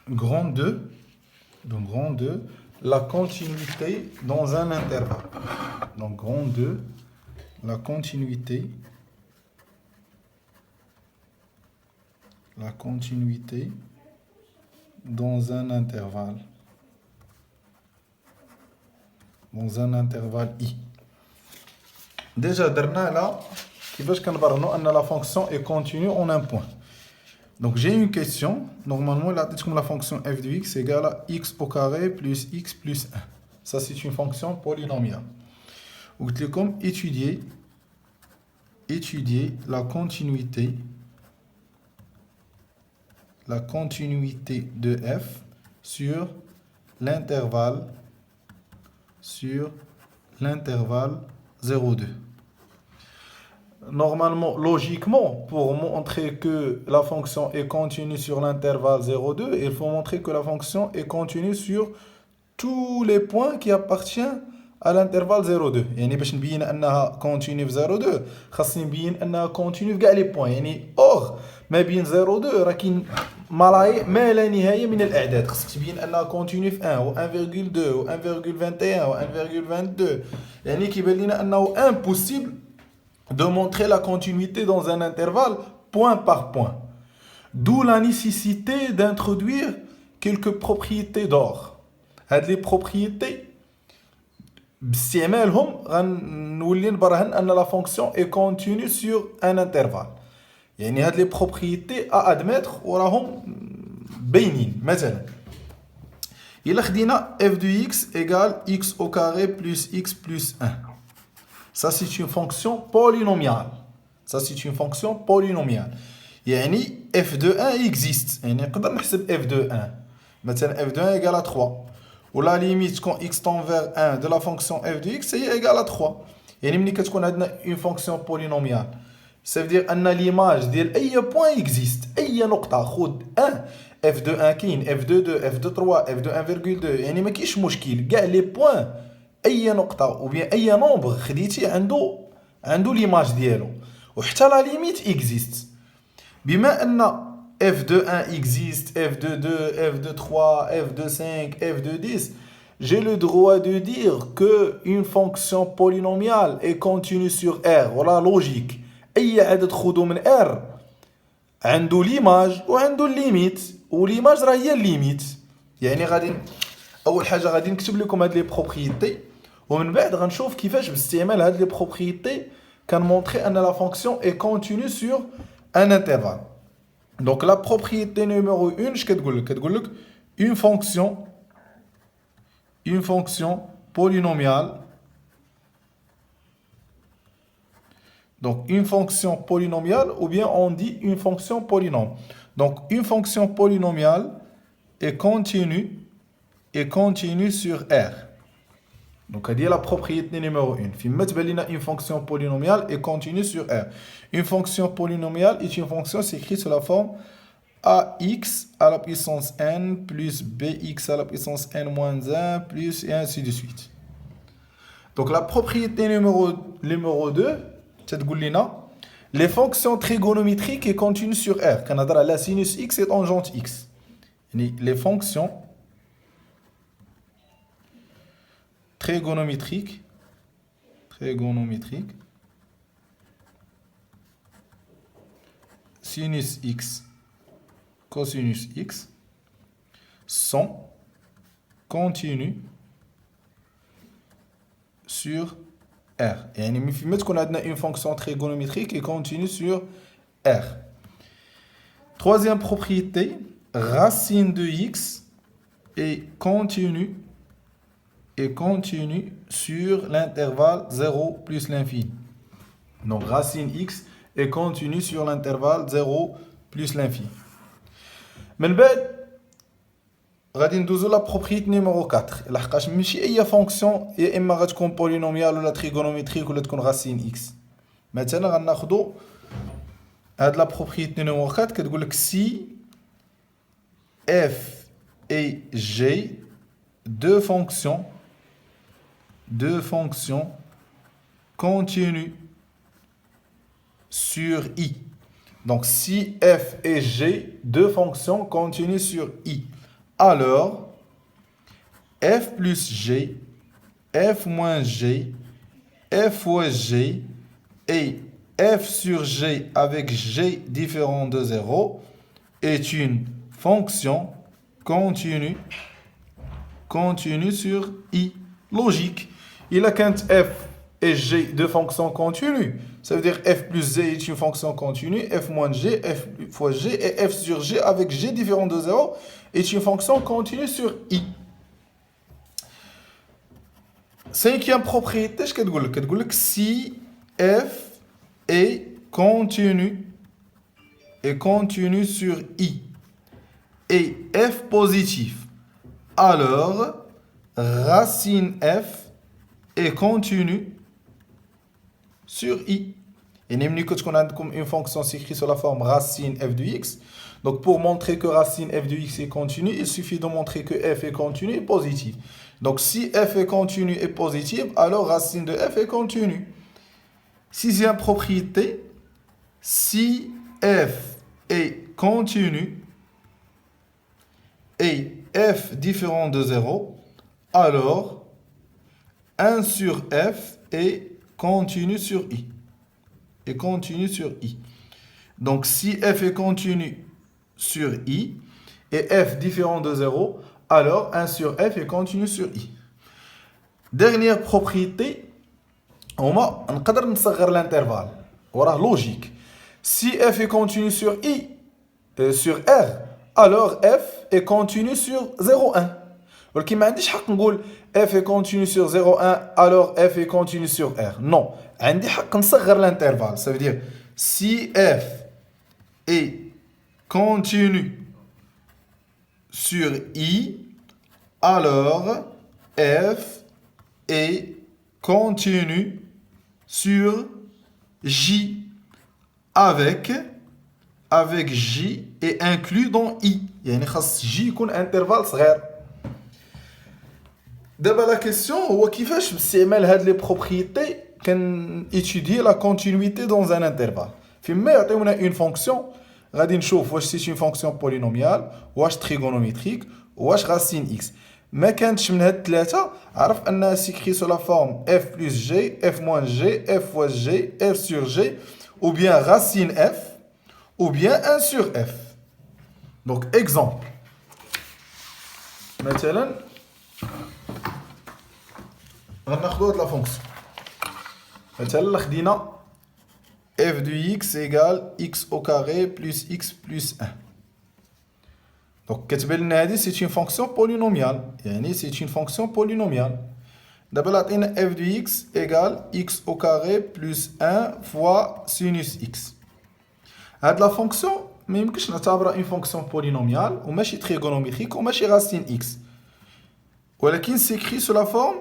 grand 2, donc grand 2, la continuité dans un intervalle. Donc grand 2, la continuité dans un intervalle. Dans un intervalle i. Déjà, درنا là, كيفاش كنبرهنوا أن la fonction est continue en un point. Donc j'ai une question. Normalement, là, comme la fonction f de x égale à x au carré plus x plus 1. Ça, c'est une fonction polynomiale. Ou comme étudier la continuité de f sur l'intervalle 0,2. Normalement, logiquement, pour montrer que la fonction est continue sur l'intervalle 0,2, il faut montrer que la fonction est continue sur tous les points qui appartiennent à l'intervalle 0,2. يعني باش نبين انها continue في 0,2 خاصني نبين انها continue في كاع لي بوين. يعني اور ما بين 0,2 راه كاين ملايين ما لا نهايه من الاعداد. خاصك تبين انها continue في 1 و 1,2 و 1,21 و 1,22. يعني كيبان لنا انه impossible de montrer la continuité dans un intervalle point par point. D'où la nécessité d'introduire quelques propriétés d'or. هاد les propriétés باستعمالهم غنولي نبرهن ان la fonction est continue sur un intervalle. يعني هاد les propriétés à admettre وراهم باينين. مثلا إلا خدينا f de x égale x au carré plus x plus 1. Ça, c'est une fonction polynomiale. يعني f de 1 existe. يعني نقدر نحسب f de 1. مثلا f de 1 égale à 3. Ou la limite quand x tend vers 1 de la fonction f de x est égale à 3. يعني ملي كتكون عندنا une fonction polynomiale. Ça veut dire أن l'image ديال أي point existe. أي نقطة خذ 1 f de 1 كاين f de 2 f de 3 f de 1,2 يعني ما كاينش مشكل كاع لي بوين اي نقطه او بيان اي نومبر خديتي عنده ليماج ديالو وحتى لا ليميت اكزيست. بما ان f de 1 existe, f de 2, f de 3, f de 5, f de 10, j'ai le droit de dire que une fonction polynomiale est continue sur R. Voilà logique. اي عدد خذو من R عنده ليماج وعنده الليميت وليماج راه هي الليميت. يعني غادي اول حاجه غادي نكتب لكم هاد لي بروبريتي ومن بعد غنشوف كيفاش باستعمال هاد لي بروبريتي كنمونطري ان لا فونكسيون اي كونتينيو سور ان انترفال. دونك لا بروبريتي نيميرو 1 اش كتقول لك؟ كتقول لك une fonction polynomiale. Donc une fonction polynomiale ou bien on dit une fonction polynôme. Donc une fonction polynomiale est continue sur R. Donc, elle est la propriété numéro 1. Une fonction polynomiale est continue sur R. Une fonction polynomiale est une fonction écrite sous la forme ax à la puissance n plus bx à la puissance n moins 1 plus et ainsi de suite. Donc, la propriété numéro 2, c'est les fonctions trigonométriques est continue sur R. Quand on a la sinus x et tangente x. Les fonctions trigonométrique, sinus x, cosinus x, sont continues sur R. Et on a une fonction trigonométrique qui continue sur R. Troisième propriété, racine de x est continue sur l'intervalle 0 plus l'infini. Donc racine x est continue sur l'intervalle 0 plus l'infini. من بعد غادي ندوزو لا بروبريتي نيميرو 4 لحقاش ماشي اي فونكسيون يا اما غتكون بولينوميال ولا تريغونوميتريك ولا تكون راسين اكس. مثلا غناخدو هاد لا بروبريتي نيميرو 4 كتقول لك سي اف اي جي deux fonctions continues sur I. Donc, si f et g, deux fonctions continues sur I. alors f plus g, f moins g, f fois g et f sur g avec g différent de 0 est une fonction continue sur i. Logique. Il a qu'un f et g de fonctions continues. Ça veut dire f plus g est une fonction continue, f moins g, f fois g et f sur g avec g différent de 0 est une fonction continue sur i. Cinquième propriété, je vais dire si f est continu sur i et f positif, alors racine f est continue sur i. Et nous avons comme une fonction s'écrit sur la forme racine f de x. Donc pour montrer que racine f de x est continue, il suffit de montrer que f est continue et positive. Donc si f est continue et positive, alors racine de f est continue. Sixième propriété, si f est continu et f différent de 0, alors 1 sur f est continu sur i. Donc si f est continu sur i et f différent de 0, alors 1 sur f est continu sur i. Dernière propriété, on va réduire l'intervalle. Voilà, logique. Si f est continu sur i, sur r, alors f est continu sur 0,1. ولكن ما عنديش حق نقول f est continu sur 0,1 alors f est continu sur r. Non, عندي حق نصغر l'intervalle. Ça veut dire si f est continu sur i, alors f est continu sur j avec j est inclus dans i. يعني خاص j يكون intervalle صغير. D'abord la question هو كيفاش باستعمال هاد لي بروبريتي كان étudier la continuité dans un intervalle. فيما يعطيونا une fonction غادي نشوف واش سي une fonction polynomiale واش trigonométrique واش racine x. ما كانتش من هاد الثلاثه عرف انها سيكري sur la forme f plus g, f moins g, f fois g, f sur g ou bien racine f ou bien 1 sur f. Donc exemple. مثلا غناخدو هاد لا فونكسيون. مثلا خدينا f de x égale x au carré plus x plus 1. Donc كتبان لنا هادي c'est une fonction polynomiale. يعني c'est une fonction polynomiale. دابا عطينا f de x égale x au carré plus 1 fois sinus x. هاد لا فونكسيون ما يمكنش نعتبرها une fonction polynomiale وماشي trigonométrique وماشي racine x. ولكن s'écrit sous la forme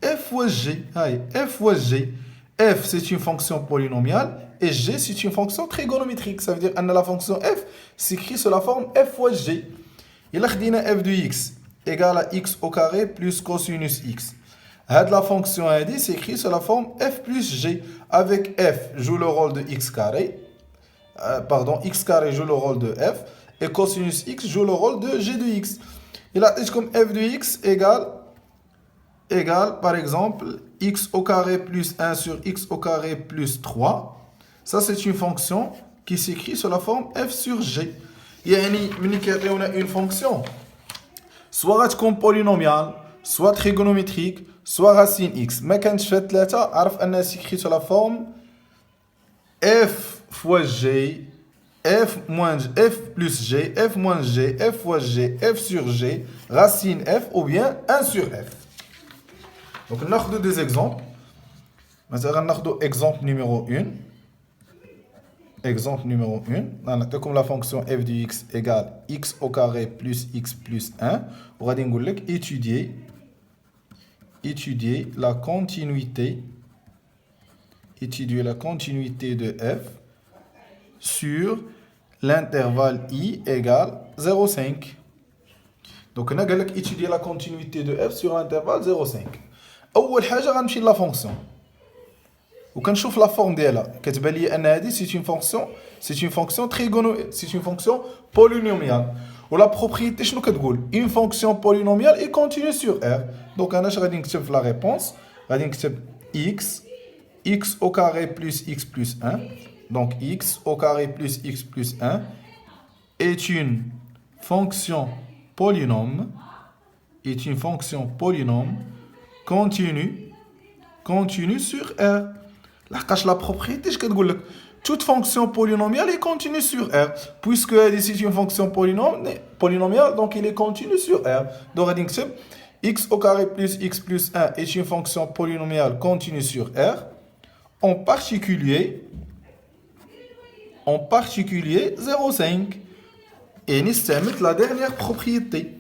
f fois g. هاي f fois g. f c'est une fonction polynomiale et g c'est une fonction trigonométrique. Ça veut dire que la fonction f s'écrit sous la forme f fois g. Il a خدينا f de x égale à x au carré plus cosinus x. La fonction هذه s'écrit sous la forme f plus g avec f joue le rôle de x carré. X carré joue le rôle de f et cosinus x joue le rôle de g de x. Il a dit comme f de x égale par exemple x au carré plus 1 sur x au carré plus 3. Ça c'est une fonction qui s'écrit sous la forme f sur g. يعني ملي كيعطيونا une fonction soit غتكون polynomiale soit trigonométrique soit racine x. ما كانتش في الثلاثه عرف انها s'écrit sous la forme f fois g, f plus g, f moins g, f fois g, f sur g, racine f ou bien 1 sur f. Donc on a des exemples. Maintenant on a exemple numéro 1. Exemple numéro 1. On a comme la fonction f de x égale x au carré plus x plus 1. On va dire étudier la continuité de f sur l'intervalle i égale 0,5. Donc on a étudier la continuité de f sur l'intervalle 0,5. اول حاجه غنمشي لا فونكسيون وكنشوف لا فورم ديالها كتبان لي ان هذه سي اون فونكسيون polynomiale Ou la propriété, شنو كتقول une fonction polynomiale est continue sur R. Donc انا اش غادي نكتب في la réponse غادي نكتب x au carré plus x plus 1. Donc x au carré plus x plus 1 est une fonction polynôme continue sur R. La propriété, je vais dire toute fonction polynomiale est continue sur R. Puisque c'est une fonction polynomiale, donc il est continu sur R. Donc, x au carré plus x plus 1 est une fonction polynomiale continue sur R. En particulier 0,5. Et nous la dernière propriété.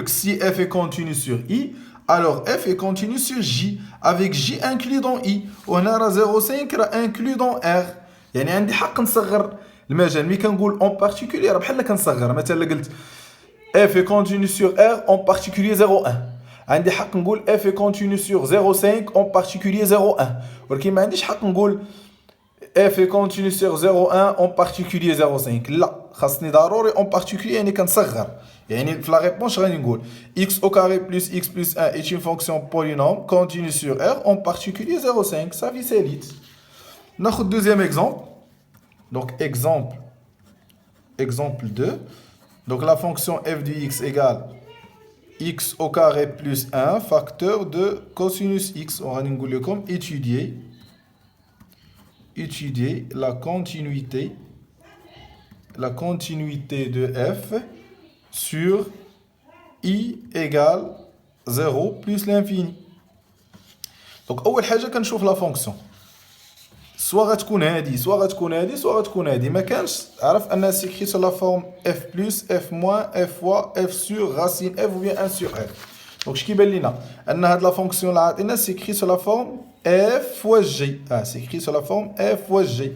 Si f est continu sur i, alors f est continu sur j, avec j inclus dans i. On a 0,5 inclus dans r. يعني عندي حق نصغر المجال ملي كنقول en particulier راه بحال كنصغر مثلا قلت f est continu sur r en particulier 0,1. عندي حق نقول f est continu sur 0,5 en particulier 0,1. ولكن ما عنديش حق نقول f est continu sur 0,1 en particulier 0,5. لا خاصني ضروري en particulier يعني كنصغر. يعني في la réponse غادي نقول x au carré plus x plus 1 est une fonction polynôme continue sur R en particulier 0,5. Ça vie c'est vite. ناخذ deuxième exemple. Donc exemple 2. Donc la fonction f de x égale x au carré plus 1 facteur de cosinus x. On va dire comme étudier la continuité de f sur i égale 0 plus l'infini. Donc أول حاجة كنشوف la fonction. soit غتكون هذه soit غتكون هذه ما كانش عرف أنها s'écrit sur la forme f plus f moins f fois f sur racine f ou bien 1 sur f. Donc اش كيبان لينا أن هاد la fonction اللي عطينا s'écrit sur la forme f fois g. c'est écrit sur la forme f fois g.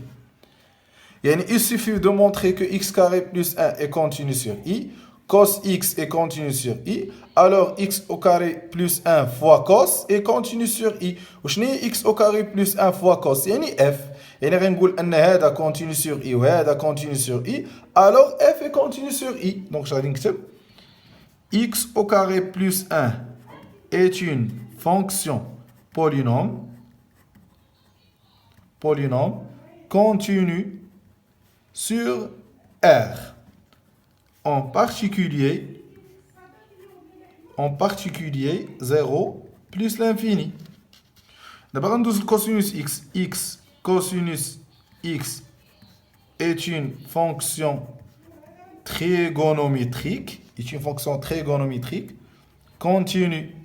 يعني il suffit de montrer que x carré plus 1 est continu sur i, cos x est continu sur i, alors x au carré plus 1 fois cos est continu sur i. وشنو هي x au carré plus 1 fois cos يعني f. يعني غنقول ان هذا continu sur i وهذا continu sur i, alors f est continu sur i. Donc غادي نكتب x au carré plus 1 est une fonction polynôme continue sur R. En particulier 0 plus l'infini. D'abord, on le cosinus x. X cosinus x est une fonction trigonométrique. Continue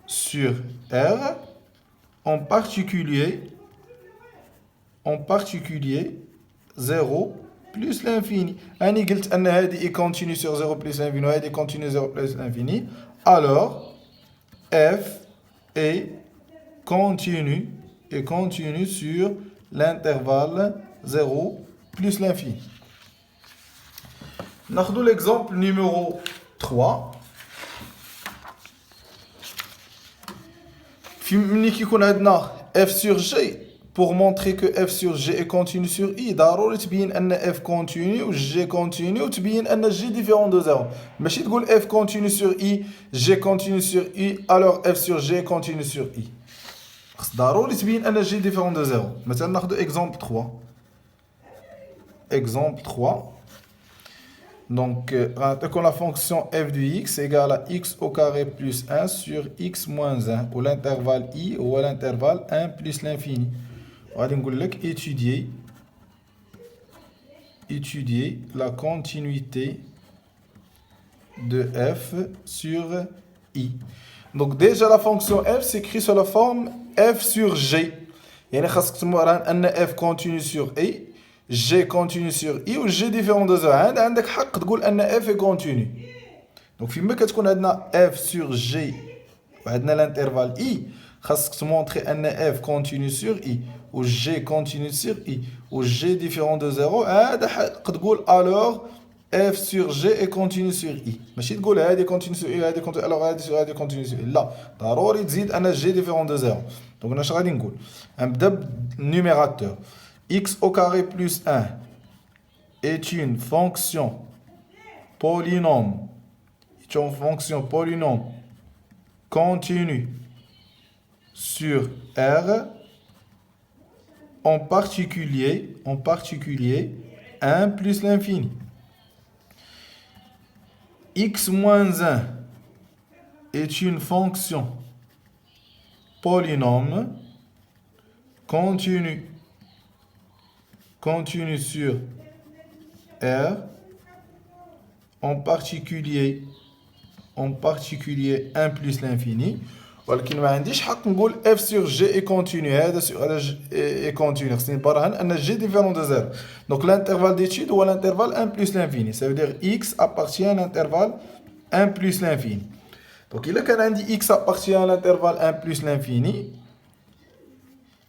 sur R. En particulier 0 plus l'infini. أنا قلت أن هذه est continue sur 0 plus l'infini وهذه continue 0 plus l'infini. Alors f est continue sur l'intervalle 0 plus l'infini. ناخذ l'exemple numéro 3. ملي كيكون عندنا f sur g, pour montrer que f sur g est continu sur i, ضروري تبين ان f continu و g continu وتبين ان g différent de 0. ماشي تقول f continu sur i, g continu sur i, alors f sur g est continu sur i. خاص ضروري تبين ان g différent de 0. مثلا ناخذ exemple 3. Exemple 3. Donc, quand la fonction f de x égale à x au carré plus 1 sur x moins 1, ou l'intervalle i ou à l'intervalle 1 plus l'infini. On va dire étudier la continuité de f sur i. Donc, déjà la fonction f s'écrit sur la forme f sur g. يعني خاصك تمر أن f continue sur i. G continue sur i ou G différent de 0. عندك حق تقول أن f est continu. Donc فيما كتكون عندنا f sur g وعندنا l'intervalle i, خاصك تمونطري أن f continue sur i ou G continue sur i ou G différent de 0. عندك حق تقول alors f sur g est continu sur i. ماشي تقول هذه continue sur i هذه continue alors هذه continue sur i. لا ضروري تزيد أن G différent de 0. Donc اش غادي نقول نبدا بالنيميراتور. X au carré plus 1 est une fonction polynôme est une fonction polynôme continue sur R, en particulier 1 plus l'infini. X moins 1 est une fonction polynôme continue sur R, en particulier 1 plus l'infini. ولكن ما عنديش حق نقول f sur g est continu. هذا سؤال est continu. خصني نبرهن ان g différent de 0. Donc l'intervalle d'étude هو l'intervalle 1 plus l'infini. Ça veut dire x appartient à l'intervalle 1 plus l'infini. Donc il a qu'un عندي x appartient à l'intervalle 1 plus l'infini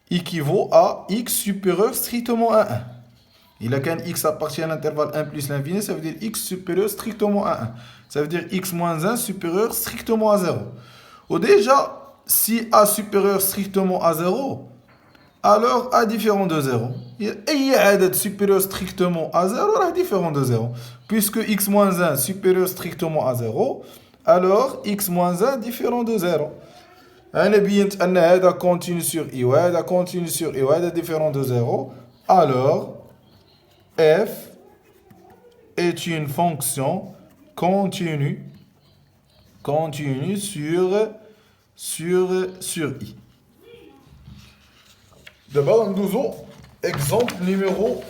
équivaut à x supérieur strictement à 1. Il a qu'un x appartient à l'intervalle 1 plus l'infini, ça veut dire x supérieur strictement à 1. Ça veut dire x moins 1 supérieur strictement à 0. Ou déjà, si a supérieur strictement à 0, alors a différent de 0. Et عدد supérieur strictement à 0 est différent de 0. Puisque x moins 1 supérieur strictement à 0, alors x moins 1 différent de 0. أنا بينت أن هذا continue sur i وهذا continue sur i وهذا différent de 0. Alors, f est une fonction continue sur i. D'abord, nous avons exemple numéro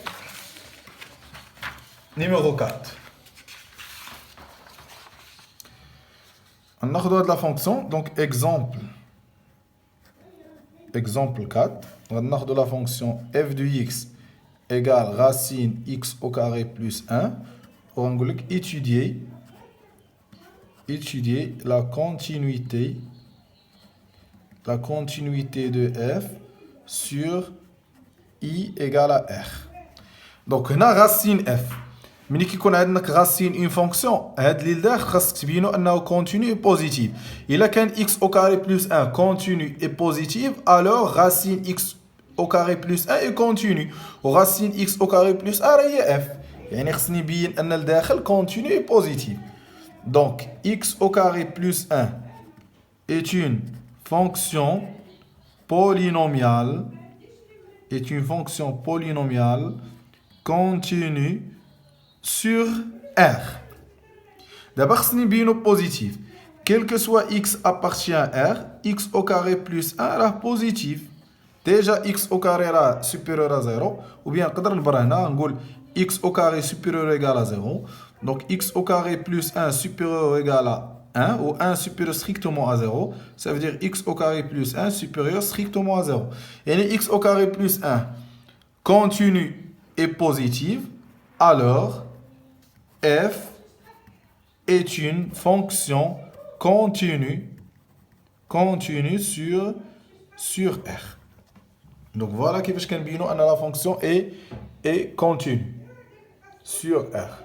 4. On a de la fonction, donc exemple 4. On a de la fonction f de x égale racine x au carré plus 1. On va étudier la continuité de f sur i égale à r. Donc on a racine f. ملي كيكون عندنا racine une fonction, هاد اللي لداخل خاصك تبينو انه continu et positif. الا كان x au carré plus 1 continu et positif, alors racine x au carré plus 1 est continu. و racine x au carré plus 1 هي f. يعني خصني نبين ان الداخل continu et positif. Donc x au carré plus 1 est une fonction polynomiale continue sur R. D'abord, خصني نبينو positif. Quel que soit x appartient à R, x au carré plus 1 راه positif. Déjà x au carré راه supérieur à 0. Ou bien نقدر نبرهنها نقول x au carré supérieur ou égal à 0. Donc x au carré plus 1 supérieur ou égal à 1 ou 1 supérieur strictement à 0. Ça veut dire x au carré plus 1 supérieur strictement à 0. Et x au carré plus 1 continue et positive. Alors f est une fonction continue sur R. Donc voilà كيفاش كنبينوا ان la fonction est continue sur R.